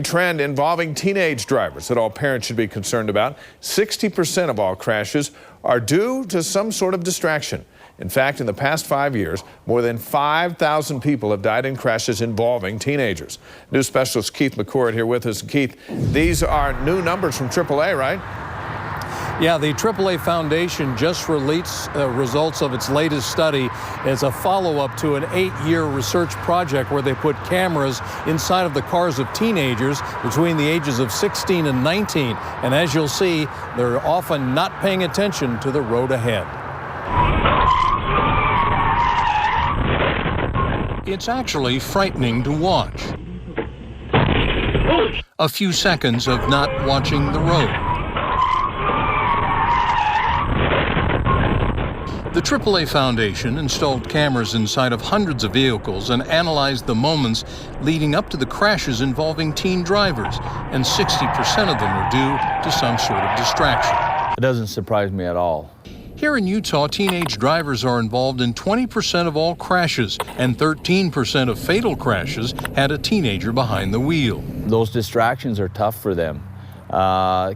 trend involving teenage drivers that all parents should be concerned about. 60% of all crashes are due to some sort of distraction. In fact, in the past 5 years, more than 5,000 people have died in crashes involving teenagers. News specialist Keith McCord here with us. Keith, these are new numbers from AAA, right? Yeah, the AAA Foundation just released results of its latest study as a follow-up to an 8-year research project where they put cameras inside of the cars of teenagers between the ages of 16 and 19. And as you'll see, they're often not paying attention to the road ahead. It's actually frightening to watch. A few seconds of not watching the road. The AAA Foundation installed cameras inside of hundreds of vehicles and analyzed the moments leading up to the crashes involving teen drivers, and 60% of them were due to some sort of distraction. It doesn't surprise me at all. Here in Utah, teenage drivers are involved in 20% of all crashes, and 13% of fatal crashes had a teenager behind the wheel. Those distractions are tough for them.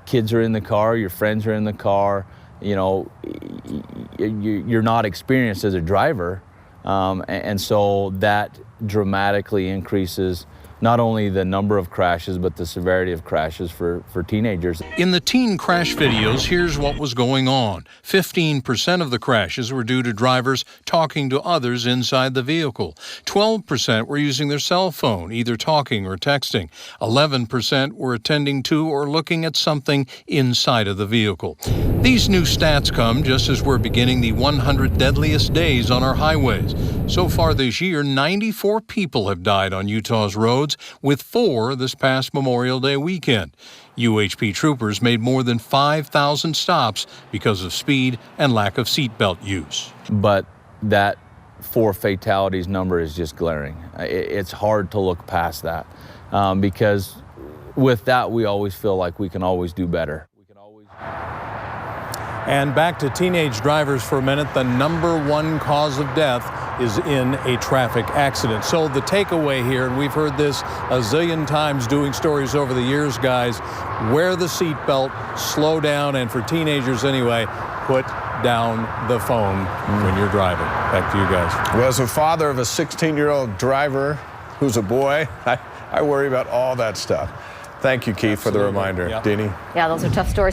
Kids are in the car, your friends are in the car. You know, you're not experienced as a driver, and so that dramatically increases not only the number of crashes, but the severity of crashes for teenagers. In the teen crash videos, here's what was going on. 15% of the crashes were due to drivers talking to others inside the vehicle. 12% were using their cell phone, either talking or texting. 11% were attending to or looking at something inside of the vehicle. These new stats come just as we're beginning the 100 deadliest days on our highways. So far this year, 94 people have died on Utah's roads, with 4 this past Memorial Day weekend. UHP troopers made more than 5,000 stops because of speed and lack of seatbelt use. But that 4 fatalities number is just glaring. It's hard to look past that because with that, we always feel like we can always do better. And back to teenage drivers for a minute. The #1 cause of death is in a traffic accident. So the takeaway here, and we've heard this a zillion times doing stories over the years, guys, wear the seatbelt, slow down, and for teenagers anyway, put down the phone when you're driving. Back to you guys. Well, as a father of a 16-year-old driver who's a boy, I worry about all that stuff. Thank you, Keith, for the reminder. Yeah. Deanie? Yeah, those are tough stories.